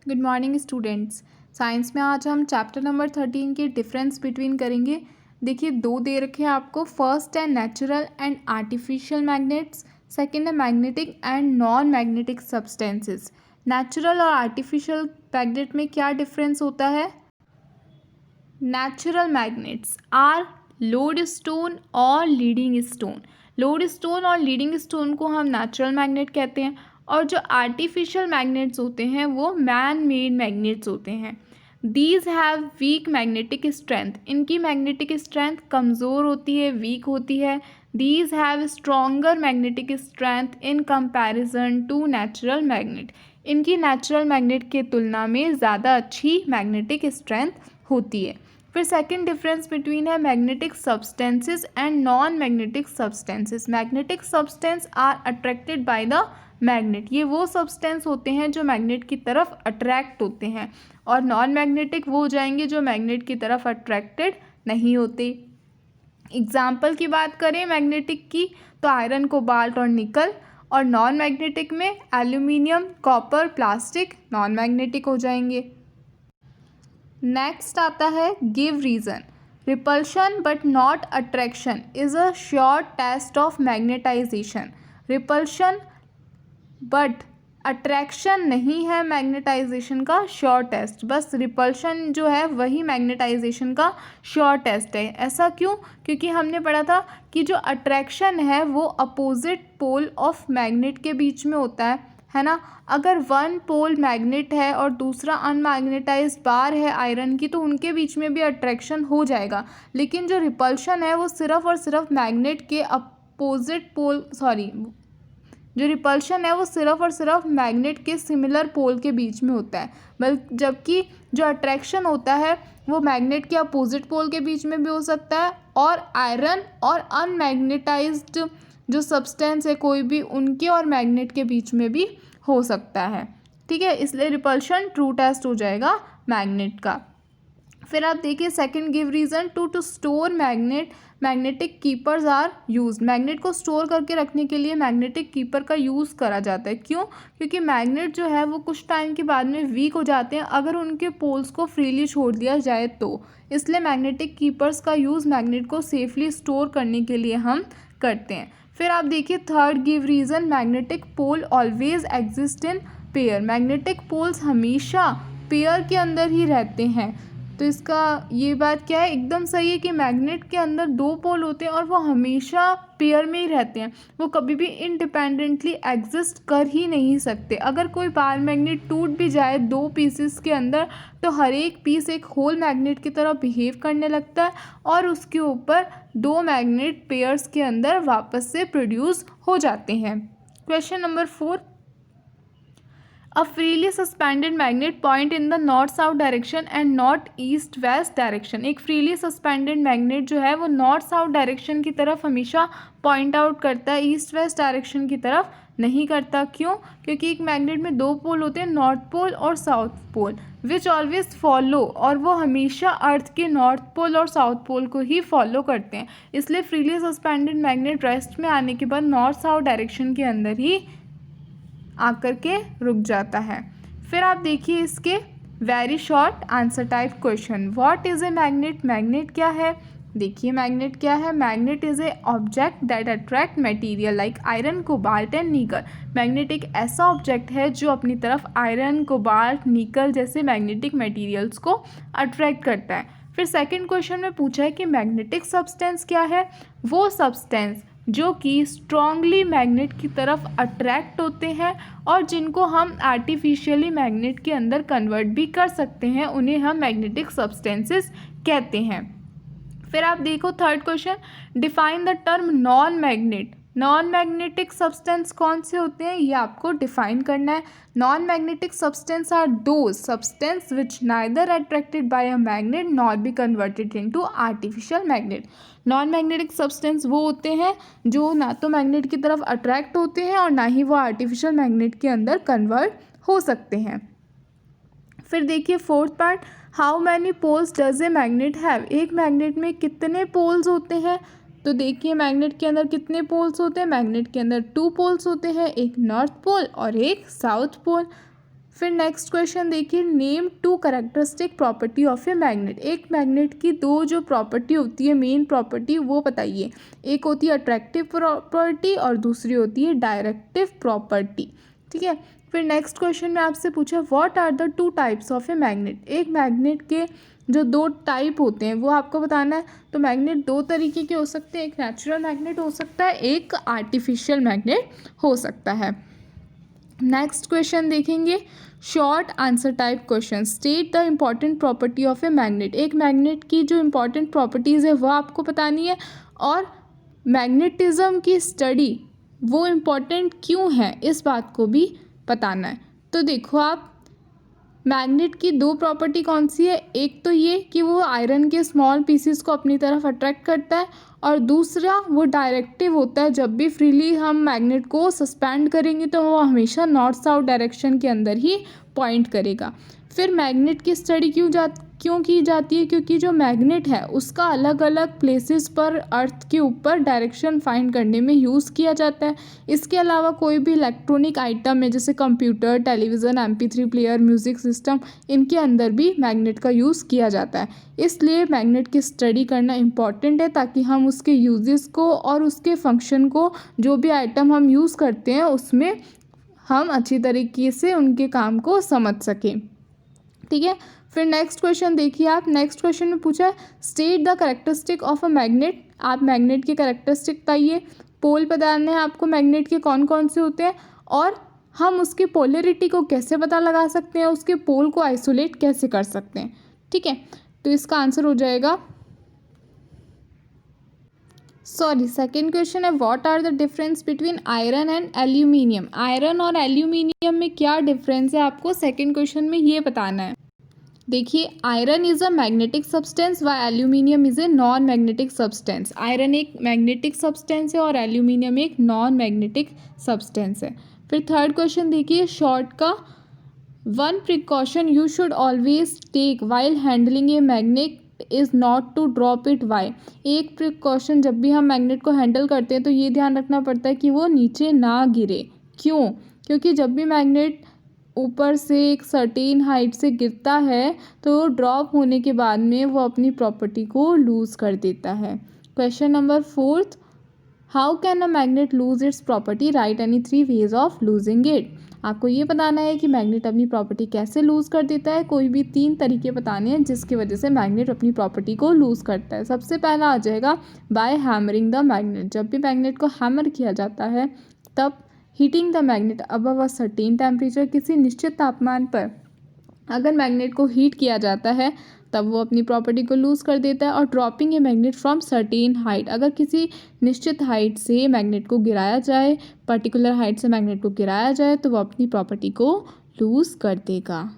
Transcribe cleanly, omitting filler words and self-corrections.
Good morning students. Science में आज हम चैप्टर नंबर 13 के डिफरेंस बिटवीन करेंगे। देखिए, दो दे रखे हैं आपको। फर्स्ट है natural and artificial magnets, second है magnetic and non magnetic substances. Natural और आर्टिफिशियल मैग्नेट में क्या डिफरेंस होता है? Natural magnets are lodestone और लीडिंग स्टोन। लोड स्टोन और लीडिंग स्टोन को हम नेचुरल मैग्नेट कहते हैं, और जो आर्टिफिशियल मैग्नेट्स होते हैं वो मैन मेड मैग्नेट्स होते हैं। These have weak magnetic strength. इनकी मैग्नेटिक स्ट्रेंथ कमज़ोर होती है, वीक होती है। These have stronger magnetic strength in comparison to natural magnet. इनकी नेचुरल मैग्नेट के तुलना में ज़्यादा अच्छी मैग्नेटिक स्ट्रेंथ होती है। फिर सेकंड डिफरेंस बिटवीन है magnetic substances and non magnetic substances. Magnetic substance are attracted by the magnet. ये वो सब्सटेंस होते हैं जो मैग्नेट की तरफ अट्रैक्ट होते हैं, और नॉन मैग्नेटिक वो हो जाएंगे जो मैग्नेट की तरफ अट्रैक्टेड नहीं होते। एग्जाम्पल की बात करें मैग्नेटिक की तो आयरन, कोबाल्ट और निकल, और नॉन मैग्नेटिक में aluminium, copper, plastic non magnetic हो जाएंगे। नेक्स्ट आता है give reason. Repulsion but not attraction is a sure test of magnetisation. Repulsion but attraction नहीं है मैग्नेटाइजेशन का श्योर टेस्ट। बस रिपल्शन जो है वही मैग्नेटाइजेशन का श्योर टेस्ट है। ऐसा क्यों? क्योंकि हमने पढ़ा था कि जो अट्रैक्शन है वो अपोजिट पोल ऑफ मैग्नेट के बीच में होता है ना। अगर वन पोल मैग्नेट है और दूसरा अनमैग्नेटाइज्ड बार है आयरन की, तो उनके बीच में भी अट्रैक्शन हो जाएगा। लेकिन जो रिपल्शन है वो सिर्फ और सिर्फ मैग्नेट के अपोजिट पोल जो रिपल्शन है वो सिर्फ और सिर्फ मैग्नेट के सिमिलर पोल के बीच में होता है, जबकि जो अट्रैक्शन होता है वो मैग्नेट के अपोजिट पोल के बीच में भी हो सकता है, और आयरन और अनमैग्नेटाइज्ड जो सब्सटेंस है कोई भी, उनके और मैग्नेट के बीच में भी हो सकता है। ठीक है, इसलिए रिपल्शन ट्रू टेस्ट हो जाएगा मैग्नेट का। फिर आप देखिए second give reason to store magnetic keepers are use. Magnet को स्टोर करके रखने के लिए मैग्नेटिक कीपर का यूज़ करा जाता है। क्यों? क्योंकि मैग्नेट जो है वो कुछ टाइम के बाद में वीक हो जाते हैं अगर उनके पोल्स को फ्रीली छोड़ दिया जाए तो। इसलिए मैग्नेटिक कीपर्स का यूज़ मैग्नेट को सेफली स्टोर करने के लिए हम करते हैं। फिर आप देखिए third give reason magnetic pole always exist in pair. Magnetic poles हमेशा पेयर के अंदर ही रहते हैं। तो इसका ये बात क्या है? एकदम सही है कि मैग्नेट के अंदर दो पोल होते हैं और वो हमेशा पेयर में ही रहते हैं। वो कभी भी इंडिपेंडेंटली एग्जिस्ट कर ही नहीं सकते। अगर कोई बार मैग्नेट टूट भी जाए दो पीसेस के अंदर, तो हर एक पीस एक होल मैग्नेट की तरह बिहेव करने लगता है और उसके ऊपर दो मैग्नेट पेयर्स के अंदर वापस से प्रोड्यूस हो जाते हैं। Question number 4, A freely suspended magnet point in the north south direction and not east west direction। एक freely suspended magnet जो है वो नॉर्थ साउथ डायरेक्शन की तरफ हमेशा पॉइंट आउट करता है, ईस्ट वेस्ट डायरेक्शन की तरफ नहीं करता। क्यों? क्योंकि एक मैग्नेट में दो पोल होते हैं, नॉर्थ पोल और south pole, which always follow, और वो हमेशा अर्थ के नॉर्थ पोल और साउथ पोल को ही फॉलो करते हैं। इसलिए फ्रीली सस्पेंडेड मैग्नेट रेस्ट में आने के बाद नॉर्थ साउथ डायरेक्शन के अंदर ही आकर के रुक जाता है। फिर आप देखिए इसके very short answer type question. What is a magnet? Magnet क्या है? देखिए मैग्नेट क्या है। Magnet is a object that attract material like iron, cobalt and निकल। मैग्नेट एक ऐसा ऑब्जेक्ट है जो अपनी तरफ आयरन, कोबाल्ट, निकल जैसे मैग्नेटिक मटेरियल्स को अट्रैक्ट करता है। फिर सेकंड क्वेश्चन में पूछा है कि मैग्नेटिक सब्सटेंस क्या है? वो सब्सटेंस जो कि स्ट्रॉन्गली मैग्नेट की तरफ अट्रैक्ट होते हैं और जिनको हम आर्टिफिशियली मैग्नेट के अंदर कन्वर्ट भी कर सकते हैं, उन्हें हम मैग्नेटिक सब्सटेंसेस कहते हैं। फिर आप देखो third question, define the term non magnet. Non magnetic substance कौन से होते हैं ये आपको डिफाइन करना है। Non magnetic substance are those substance which neither attracted by a magnet not be converted into artificial magnet. Non magnetic substance वो होते हैं जो ना तो मैग्नेट की तरफ अट्रैक्ट होते हैं और ना ही वो आर्टिफिशियल मैग्नेट के अंदर कन्वर्ट हो सकते हैं। फिर देखिए fourth part, how many poles does a magnet have. एक मैग्नेट में कितने पोल्स होते हैं? तो देखिए मैग्नेट के अंदर कितने पोल्स होते हैं? मैग्नेट के अंदर 2 पोल्स होते हैं, एक नॉर्थ पोल और एक साउथ पोल। फिर नेक्स्ट क्वेश्चन देखिए, name two characteristic property of a magnet. एक मैग्नेट की दो जो प्रॉपर्टी होती है, मेन प्रॉपर्टी, वो बताइए। एक होती है अट्रैक्टिव प्रॉपर्टी और दूसरी होती है डायरेक्टिव प्रॉपर्टी। ठीक है। फिर नेक्स्ट क्वेश्चन में आपसे पूछा, what are the two types of a magnet. एक मैग्नेट के जो दो टाइप होते हैं वो आपको बताना है। तो मैग्नेट दो तरीके के हो सकते हैं, एक नेचुरल मैग्नेट हो सकता है, एक आर्टिफिशियल मैग्नेट हो सकता है। नेक्स्ट क्वेश्चन देखेंगे, short answer type question. State the important property of a magnet. एक मैग्नेट की जो इम्पॉर्टेंट प्रॉपर्टीज़ है वह आपको बतानी है, और मैग्नेटिज्म की स्टडी वो इम्पॉर्टेंट क्यों है इस बात को भी बताना है। तो देखो आप, मैग्नेट की दो प्रॉपर्टी कौन सी है, एक तो ये कि वो आयरन के स्मॉल पीसेस को अपनी तरफ अट्रैक्ट करता है, और दूसरा वो डायरेक्टिव होता है। जब भी फ्रीली हम मैग्नेट को सस्पेंड करेंगे तो वो हमेशा नॉर्थ साउथ डायरेक्शन के अंदर ही पॉइंट करेगा। फिर मैग्नेट की स्टडी क्यों की जाती है, क्योंकि जो मैग्नेट है उसका अलग अलग प्लेसेस पर अर्थ के ऊपर डायरेक्शन फाइंड करने में यूज़ किया जाता है। इसके अलावा कोई भी इलेक्ट्रॉनिक आइटम है जैसे computer, television, MP3 player, music system, इनके अंदर भी मैग्नेट का यूज़ किया जाता है। इसलिए मैग्नेट की स्टडी करना इम्पॉर्टेंट है, ताकि हम उसके यूजेस को और उसके फंक्शन को, जो भी आइटम हम यूज़ करते हैं उसमें हम अच्छी तरीके से उनके काम को समझ सकें। ठीक है। फिर नेक्स्ट क्वेश्चन देखिए आप, नेक्स्ट क्वेश्चन में पूछा है, state the characteristic of a magnet. आप मैग्नेट के कैरेक्टरिस्टिक बताइए। पोल बताने हैं आपको मैग्नेट के कौन कौन से होते हैं, और हम उसकी पोलरिटी को कैसे पता लगा सकते हैं, उसके पोल को आइसोलेट कैसे कर सकते हैं। ठीक है, तो इसका आंसर हो जाएगा, सेकंड क्वेश्चन है, what are the difference between iron and aluminium. Iron और एल्यूमिनियम में क्या डिफरेंस है आपको सेकंड क्वेश्चन में ये बताना है। देखिए, iron is a magnetic substance व aluminium is a non magnetic substance. Iron एक मैग्नेटिक सब्सटेंस है और एल्यूमिनियम एक नॉन मैग्नेटिक सब्सटेंस है। फिर थर्ड क्वेश्चन देखिए, शॉर्ट का, one precaution you should always take while handling a magnet is not to drop it. Why. एक precaution जब भी हम मैग्नेट को हैंडल करते हैं तो ये ध्यान रखना पड़ता है कि वो नीचे ना गिरे। क्यों? क्योंकि जब भी मैग्नेट ऊपर से एक सर्टेन हाइट से गिरता है तो ड्रॉप होने के बाद में वो अपनी प्रॉपर्टी को लूज़ कर देता है। Question number fourth, how can a magnet lose its property, right any 3 ways of losing it. आपको ये बताना है कि मैग्नेट अपनी प्रॉपर्टी कैसे लूज़ कर देता है। कोई भी 3 तरीके बताने हैं जिसकी वजह से मैग्नेट अपनी प्रॉपर्टी को लूज़ करता है। सबसे पहला आ जाएगा बाय हैमरिंग द मैग्नेट। जब भी मैग्नेट को हैमर किया जाता है तब heating the magnet above a certain temperature, किसी निश्चित तापमान पर अगर मैग्नेट को हीट किया जाता है तब वो अपनी प्रॉपर्टी को लूज़ कर देता है। और dropping a magnet from certain height, अगर किसी निश्चित हाइट से मैग्नेट को गिराया जाए, पर्टिकुलर हाइट से मैग्नेट को गिराया जाए तो वो अपनी प्रॉपर्टी को लूज़ कर देगा।